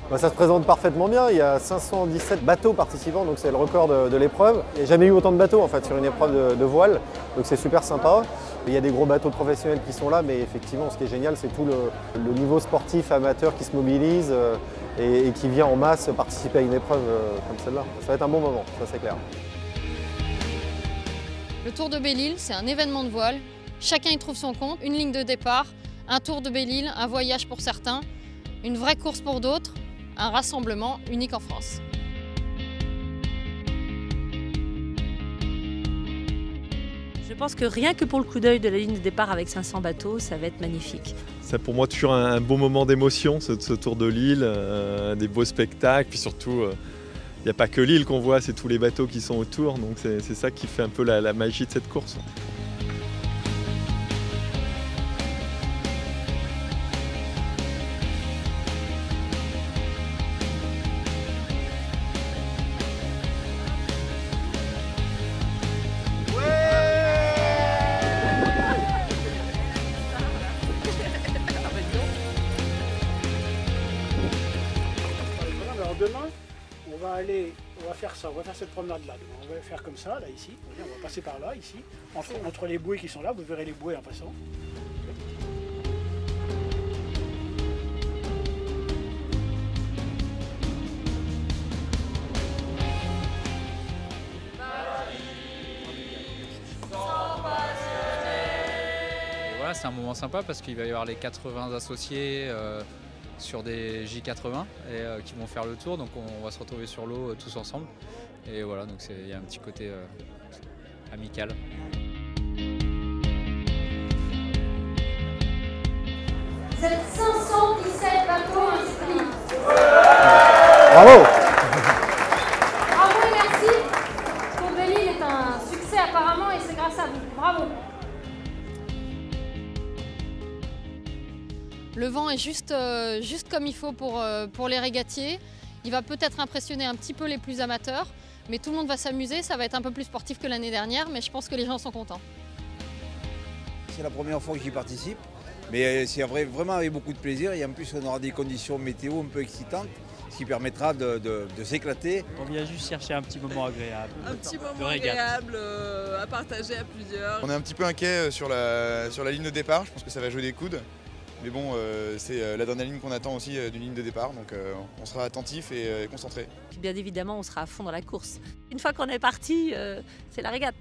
Ça se présente parfaitement bien, il y a 517 bateaux participants, donc c'est le record de l'épreuve. Il n'y a jamais eu autant de bateaux en fait sur une épreuve de voile, donc c'est super sympa. Il y a des gros bateaux professionnels qui sont là, mais effectivement ce qui est génial c'est tout le niveau sportif amateur qui se mobilise et qui vient en masse participer à une épreuve comme celle-là. Ça va être un bon moment, ça c'est clair. Le Tour de Belle-Île, c'est un événement de voile. Chacun y trouve son compte, une ligne de départ, un tour de Belle-Île, un voyage pour certains, une vraie course pour d'autres. Un rassemblement unique en France. Je pense que rien que pour le coup d'œil de la ligne de départ avec 500 bateaux, ça va être magnifique. C'est pour moi toujours un beau moment d'émotion, ce tour de l'île, des beaux spectacles, puis surtout, il n'y a pas que l'île qu'on voit, c'est tous les bateaux qui sont autour, donc c'est ça qui fait un peu la magie de cette course. Demain, on va faire ça, on va faire cette promenade-là. On va faire comme ça, là, ici. On va passer par là, ici, entre les bouées qui sont là. Vous verrez les bouées en passant. Voilà, c'est un moment sympa parce qu'il va y avoir les 80 associés sur des J80 et qui vont faire le tour, donc on va se retrouver sur l'eau tous ensemble et voilà, donc il y a un petit côté amical. Vous êtes 517 bateaux inscrits. Bravo! Bravo et merci. Tour de Belle-Île est un succès apparemment et c'est grâce à vous. Bravo. Le vent est juste comme il faut pour les régatiers. Il va peut-être impressionner un petit peu les plus amateurs, mais tout le monde va s'amuser. Ça va être un peu plus sportif que l'année dernière, mais je pense que les gens sont contents. C'est la première fois que j'y participe, mais c'est vraiment avec beaucoup de plaisir. Et en plus, on aura des conditions météo un peu excitantes, ce qui permettra de s'éclater. On vient juste chercher un petit moment agréable. Un petit moment agréable à partager à plusieurs. On est un petit peu inquiet sur la ligne de départ. Je pense que ça va jouer des coudes. Mais bon, c'est l'adrénaline qu'on attend aussi d'une ligne de départ, donc on sera attentif et concentré. Puis bien évidemment, on sera à fond dans la course. Une fois qu'on est parti, c'est la régate.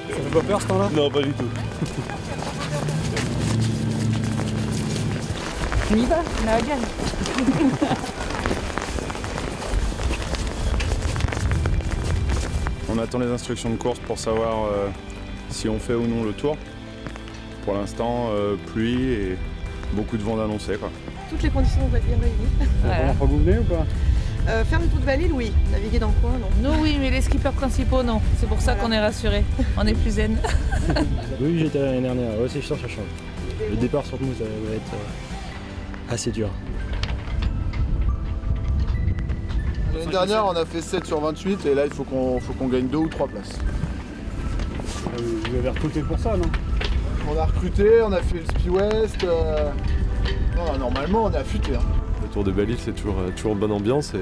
Ça fait pas peur ce temps-là? Non, pas du tout. On y va, on a la gagne. On attend les instructions de course pour savoir si on fait ou non le tour. Pour l'instant, pluie et beaucoup de vent d'annoncer. Toutes les conditions vont être bien réunies. C'est la première fois que vous venez ou pas? Faire le tour de Belle-Île, oui. Naviguer dans le coin, non. Nous oui, mais les skippers principaux non. C'est pour ça qu'on est rassurés. On est plus zen. Oui, j'étais l'année dernière. Ouais, c'est sûr, ça change. Le départ sur nous, ça va être assez dur. L'année dernière, on a fait 7 sur 28 et là, il faut qu'on gagne 2 ou 3 places. Vous avez recruté pour ça, non? On a recruté, on a fait le Spi West. Non, normalement, on est affûté. Le Tour de Belle-Île, c'est toujours bonne ambiance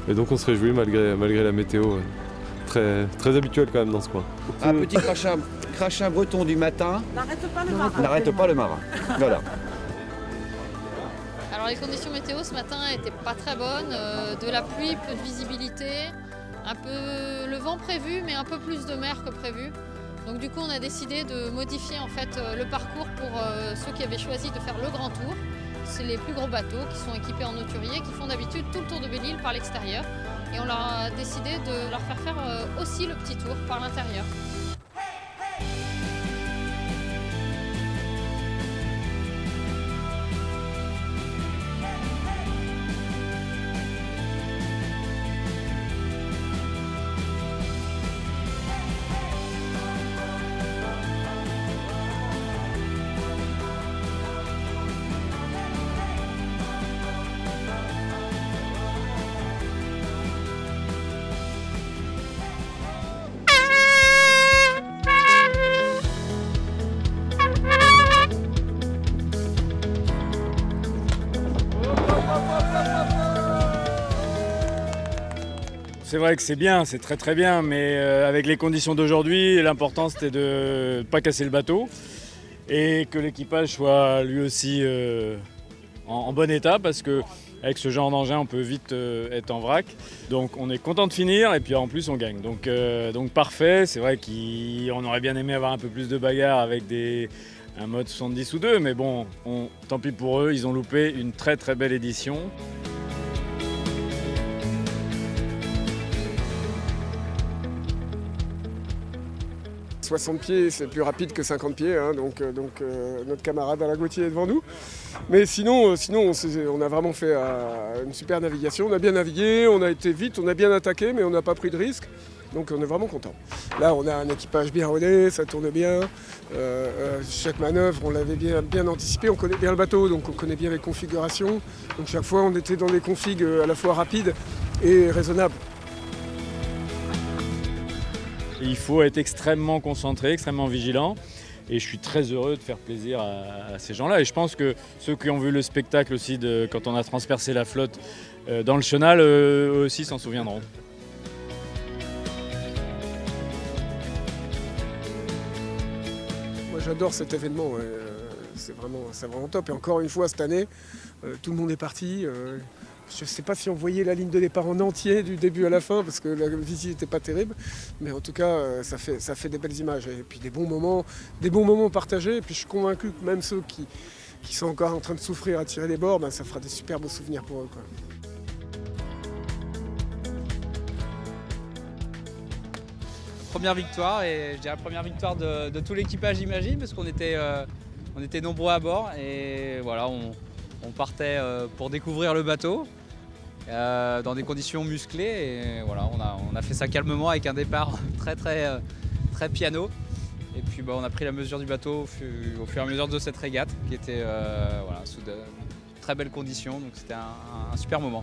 et donc on se réjouit malgré la météo très habituelle quand même dans ce coin. Un petit crachin breton du matin. N'arrête pas le marin. Voilà. Alors les conditions météo ce matin n'étaient pas très bonnes, de la pluie, peu de visibilité, un peu le vent prévu mais un peu plus de mer que prévu. Donc du coup on a décidé de modifier en fait le parcours pour ceux qui avaient choisi de faire le grand tour. C'est les plus gros bateaux qui sont équipés en hauturier qui font d'habitude tout le tour de Belle-Île par l'extérieur et on leur a décidé de leur faire aussi le petit tour par l'intérieur. C'est vrai que c'est bien, c'est très très bien, mais avec les conditions d'aujourd'hui, l'important c'était de ne pas casser le bateau et que l'équipage soit lui aussi en bon état, parce que avec ce genre d'engin, on peut vite être en vrac. Donc on est content de finir et puis en plus on gagne. Donc parfait, c'est vrai qu'on aurait bien aimé avoir un peu plus de bagarre avec un mode 70 ou 2, mais bon, tant pis pour eux, ils ont loupé une très très belle édition. « 60 pieds, c'est plus rapide que 50 pieds, hein, donc notre camarade Alain Gauthier est devant nous. Mais sinon on a vraiment fait une super navigation, on a bien navigué, on a été vite, on a bien attaqué, mais on n'a pas pris de risque. Donc on est vraiment content. Là, on a un équipage bien rodé, ça tourne bien. Chaque manœuvre, on l'avait bien anticipé, on connaît bien le bateau, donc on connaît bien les configurations. Donc chaque fois, on était dans des configs à la fois rapides et raisonnables. Il faut être extrêmement concentré, extrêmement vigilant. Et je suis très heureux de faire plaisir à ces gens-là. Et je pense que ceux qui ont vu le spectacle aussi quand on a transpercé la flotte dans le chenal, eux aussi s'en souviendront. Moi j'adore cet événement, c'est vraiment top. Et encore une fois cette année, tout le monde est parti. Je ne sais pas si on voyait la ligne de départ en entier du début à la fin parce que la visite n'était pas terrible, mais en tout cas ça fait des belles images et puis des bons moments partagés. Et puis je suis convaincu que même ceux qui sont encore en train de souffrir à tirer les bords, ça fera des super beaux souvenirs pour eux, quoi. Première victoire, et je dirais première victoire de tout l'équipage, j'imagine, parce qu'on était nombreux à bord et voilà, on partait pour découvrir le bateau dans des conditions musclées et voilà, on a fait ça calmement avec un départ très piano. Et puis on a pris la mesure du bateau au fur et à mesure de cette régate qui était sous de très belles conditions, donc c'était un super moment.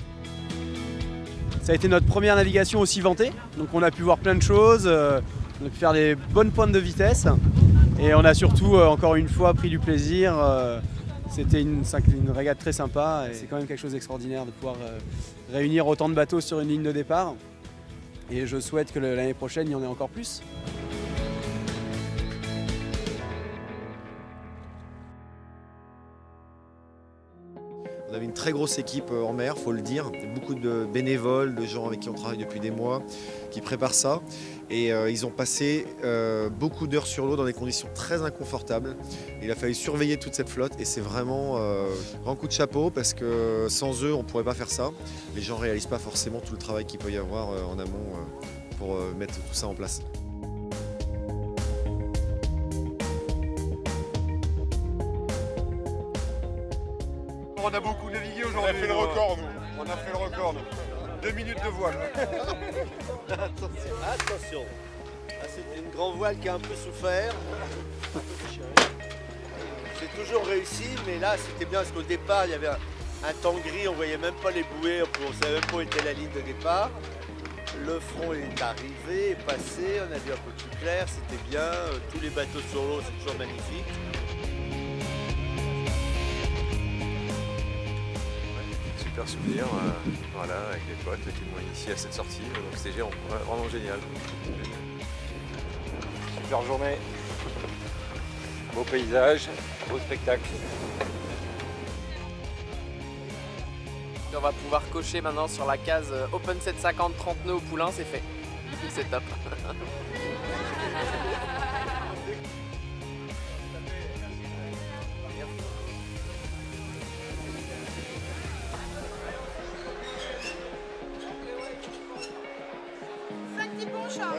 Ça a été notre première navigation aussi ventée, donc on a pu voir plein de choses, on a pu faire des bonnes pointes de vitesse et on a surtout encore une fois pris du plaisir. C'était une régate très sympa et c'est quand même quelque chose d'extraordinaire de pouvoir réunir autant de bateaux sur une ligne de départ. Et je souhaite que l'année prochaine, il y en ait encore plus. On avait une très grosse équipe en mer, il faut le dire. Beaucoup de bénévoles, de gens avec qui on travaille depuis des mois, qui préparent ça. Et ils ont passé beaucoup d'heures sur l'eau dans des conditions très inconfortables. Il a fallu surveiller toute cette flotte et c'est vraiment un grand coup de chapeau parce que sans eux, on ne pourrait pas faire ça. Les gens ne réalisent pas forcément tout le travail qu'il peut y avoir en amont pour mettre tout ça en place. On a beaucoup navigué aujourd'hui. On a fait le record, nous. On a fait le record, nous. 2 minutes de voile. Attention. Ah, c'est une grande voile qui a un peu souffert. J'ai toujours réussi, mais là c'était bien parce qu'au départ il y avait un temps gris, on voyait même pas les bouées, on ne savait même pas où était la ligne de départ. Le front est arrivé, est passé, on a vu un peu plus clair, c'était bien. Tous les bateaux sur l'eau, c'est toujours magnifique. Super souvenir, voilà, avec les potes qui m'ont initié à cette sortie, donc c'était vraiment génial. Super journée, beau paysage, beau spectacle. On va pouvoir cocher maintenant sur la case Open 750 30 nœuds au poulain, c'est fait. C'est top. Ça, petit bon chat.